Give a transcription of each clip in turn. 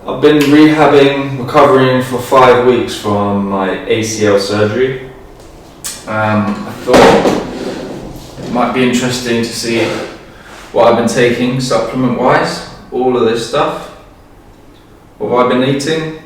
I've been recovering for 5 weeks from my ACL surgery. I thought it might be interesting to see what I've been taking supplement wise, all of this stuff. What have I been eating?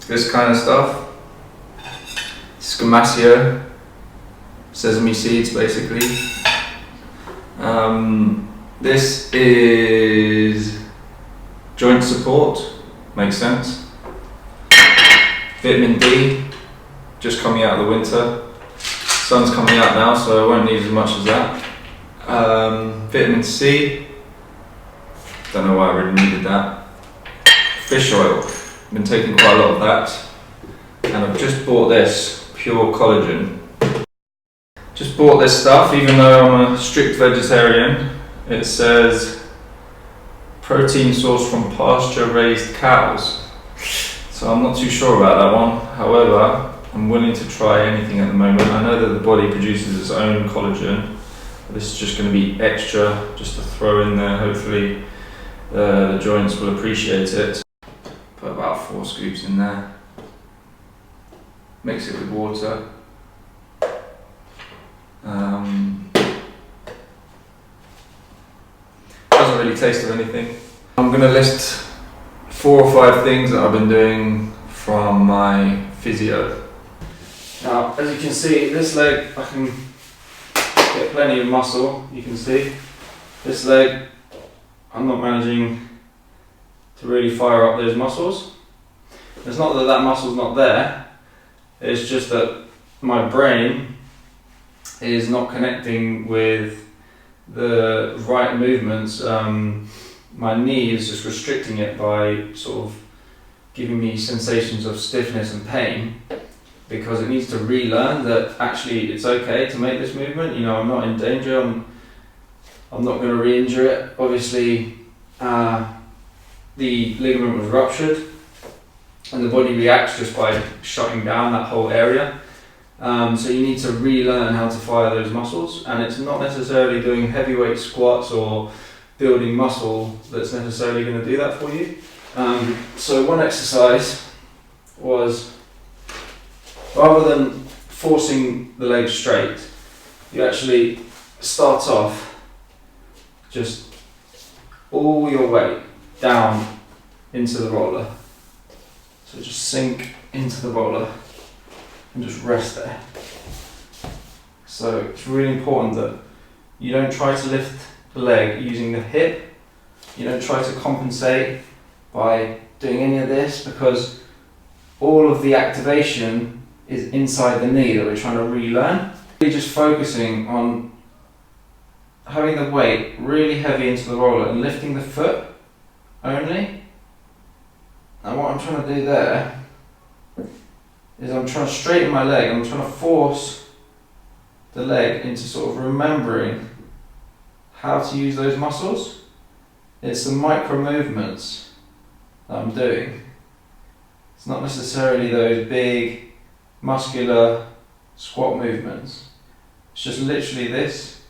This kind of stuff. Scamasio, sesame seeds basically. This is joint support, makes sense. Vitamin D, just coming out of the winter. Sun's coming out now, so I won't need as much as that. Vitamin C, don't know why I really needed that. Fish oil, I've been taking quite a lot of that. And I've just bought this, pure collagen. Just bought this stuff, even though I'm a strict vegetarian. It says protein source from pasture raised cows. So I'm not too sure about that one. However, I'm willing to try anything at the moment. I know that the body produces its own collagen. This is just going to be extra, just to throw in there. Hopefully the joints will appreciate it. Put about 4 scoops in there. Mix it with water. Doesn't really taste of anything. I'm going to list 4 or 5 things that I've been doing from my physio. Now, as you can see, this leg I can get plenty of muscle, you can see. This leg, I'm not managing to really fire up those muscles. It's not that that muscle's not there, it's just that my brain is not connecting with the right movements. My knee is just restricting it by sort of giving me sensations of stiffness and pain, because it needs to relearn that actually it's okay to make this movement. You know, I'm not in danger, I'm not going to re-injure it. Obviously the ligament was ruptured and the body reacts just by shutting down that whole area. So you need to relearn how to fire those muscles, and it's not necessarily doing heavyweight squats or building muscle that's necessarily going to do that for you. So one exercise was, rather than forcing the leg straight, you actually start off just all your weight down into the roller. So just sink into the roller and just rest there. So it's really important that you don't try to lift the leg using the hip. You don't try to compensate by doing any of this, because all of the activation is inside the knee that we're trying to relearn. Really just focusing on having the weight really heavy into the roller and lifting the foot only. And what I'm trying to do there is I'm trying to straighten my leg, I'm trying to force the leg into sort of remembering how to use those muscles. It's the micro movements that I'm doing. It's not necessarily those big muscular squat movements. It's just literally this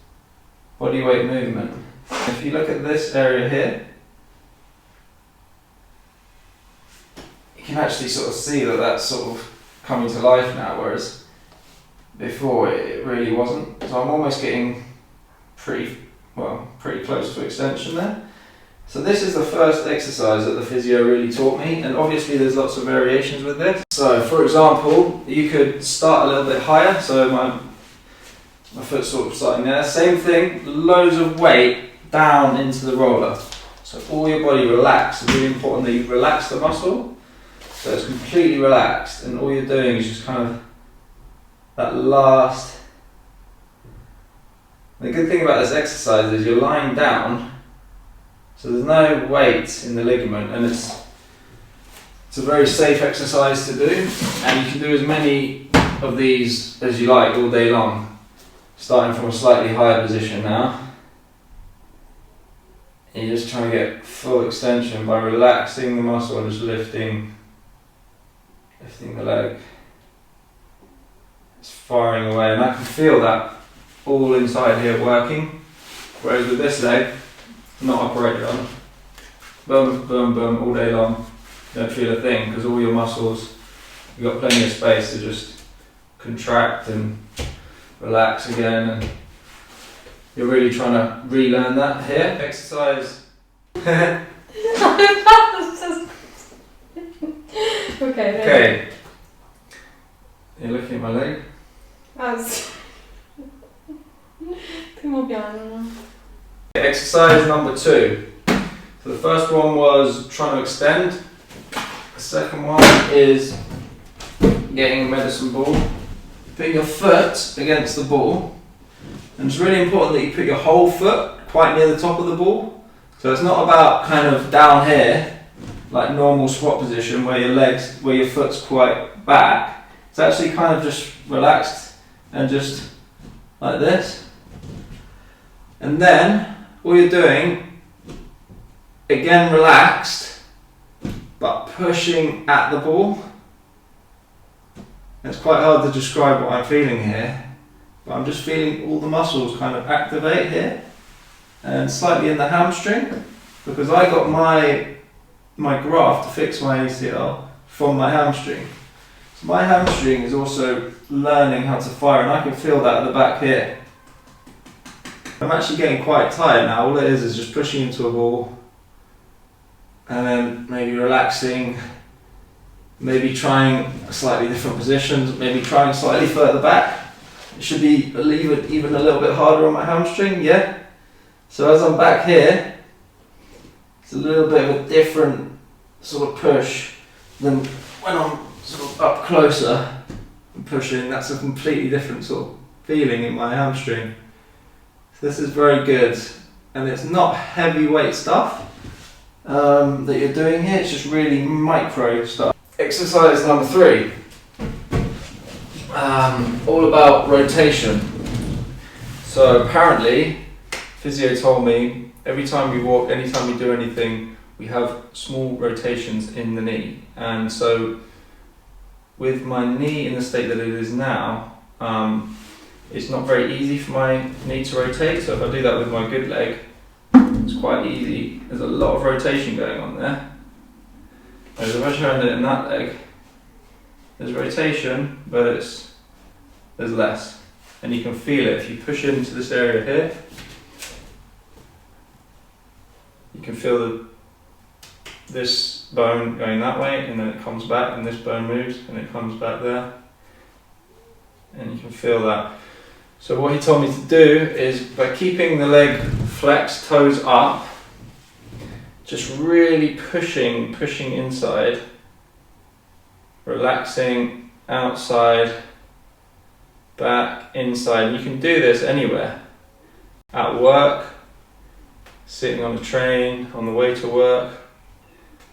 body weight movement. If you look at this area here, you can actually sort of see that that's sort of coming to life now, whereas before it really wasn't. So I'm almost getting pretty close to extension there. So this is the first exercise that the physio really taught me, and obviously there's lots of variations with this. So for example, you could start a little bit higher, so my foot's sort of starting there. Same thing, loads of weight down into the roller. So all your body relaxed. It's really important that you relax the muscle, so it's completely relaxed, and all you're doing is just kind of that last. The good thing about this exercise is you're lying down, so there's no weight in the ligament, and it's a very safe exercise to do, and you can do as many of these as you like all day long, starting from a slightly higher position now. And you're just trying to get full extension by relaxing the muscle and just lifting the leg. It's firing away, and I can feel that all inside here working, whereas with this leg, not operated on, boom, boom, boom, all day long. you don't feel a thing because all your muscles, you've got plenty of space to just contract and relax again, and you're really trying to relearn that here. Exercise. Okay. You're looking at my leg? Più piano, no? Exercise number 2. So the first one was trying to extend. The second one is getting a medicine ball. Putting your foot against the ball. And it's really important that you put your whole foot quite near the top of the ball. So it's not about kind of down here, like normal squat position where your foot's quite back. It's actually kind of just relaxed and just like this. And then all you're doing, again relaxed, but pushing at the ball. It's quite hard to describe what I'm feeling here, but I'm just feeling all the muscles kind of activate here and slightly in the hamstring, because I got my graft to fix my ACL from my hamstring. So my hamstring is also learning how to fire, and I can feel that at the back here. I'm actually getting quite tired now. All it is just pushing into a ball and then maybe relaxing, maybe trying slightly different positions, maybe trying slightly further back. It should be even a little bit harder on my hamstring, yeah? So as I'm back here, it's a little bit of a different sort of push than when I'm sort of up closer and pushing. That's a completely different sort of feeling in my hamstring. So this is very good, and it's not heavyweight stuff that you're doing here, it's just really micro stuff. Exercise number 3, all about rotation. So apparently, Physio told me every time we walk, anytime we do anything, we have small rotations in the knee. And so with my knee in the state that it is now, it's not very easy for my knee to rotate. So if I do that with my good leg, it's quite easy. There's a lot of rotation going on there. Whereas if I turn it in that leg, there's rotation, but there's less. And you can feel it if you push into this area here. You can feel this bone going that way, and then it comes back, and this bone moves, and it comes back there. And you can feel that. So what he told me to do is, by keeping the leg flexed, toes up, just really pushing inside, relaxing outside, back, inside. And you can do this anywhere. At work, sitting on the train, on the way to work.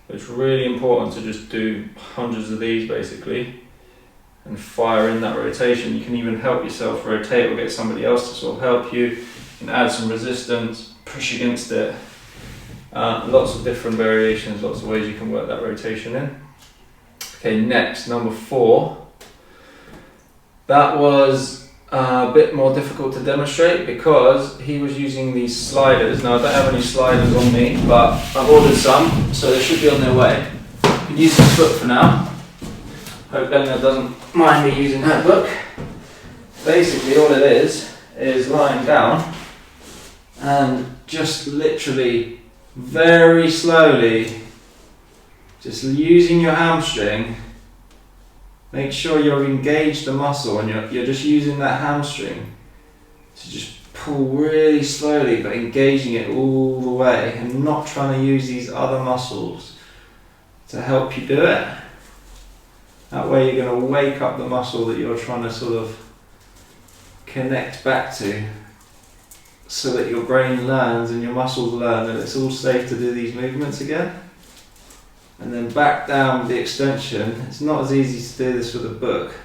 It's really important to just do hundreds of these basically and fire in that rotation. You can even help yourself rotate or get somebody else to sort of help you. You can add some resistance, push against it. Lots of different variations, lots of ways you can work that rotation in. Okay, next, number 4. That was a bit more difficult to demonstrate because he was using these sliders. Now I don't have any sliders on me, but I've ordered some, so they should be on their way. You can use the foot for now. Hope Elena doesn't mind me using her book. Basically all it is lying down and just literally very slowly just using your hamstring. Make sure you've engaged the muscle and you're just using that hamstring to just pull really slowly, but engaging it all the way and not trying to use these other muscles to help you do it. That way you're going to wake up the muscle that you're trying to sort of connect back to, so that your brain learns and your muscles learn that it's all safe to do these movements again. And then back down with the extension. It's not as easy to do this with a book.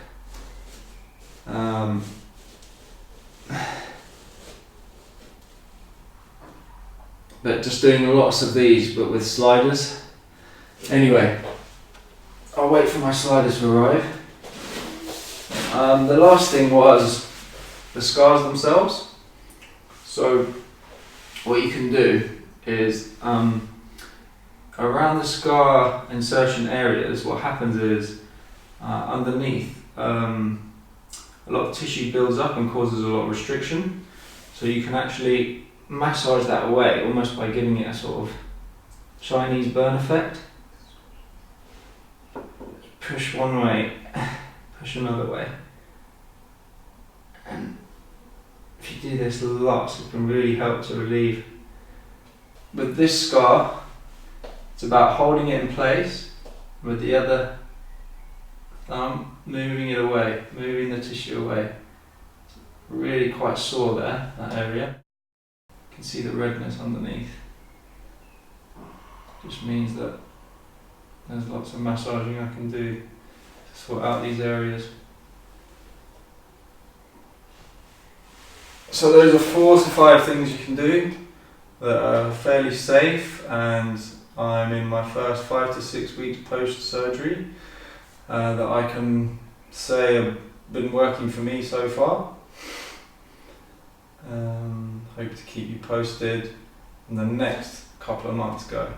But just doing lots of these, but with sliders. Anyway, I'll wait for my sliders to arrive. The last thing was the scars themselves. So what you can do is around the scar insertion areas, what happens is underneath a lot of tissue builds up and causes a lot of restriction. So you can actually massage that away almost by giving it a sort of Chinese burn effect. Push one way, push another way. And if you do this lots, it can really help to relieve. With this scar, it's about holding it in place with the other thumb, moving it away, moving the tissue away. It's really quite sore there, that area. You can see the redness underneath. Just means that there's lots of massaging I can do to sort out these areas. So those are 4 to 5 things you can do that are fairly safe, and I'm in my first 5 to 6 weeks post-surgery that I can say have been working for me so far. Hope to keep you posted in the next couple of months go.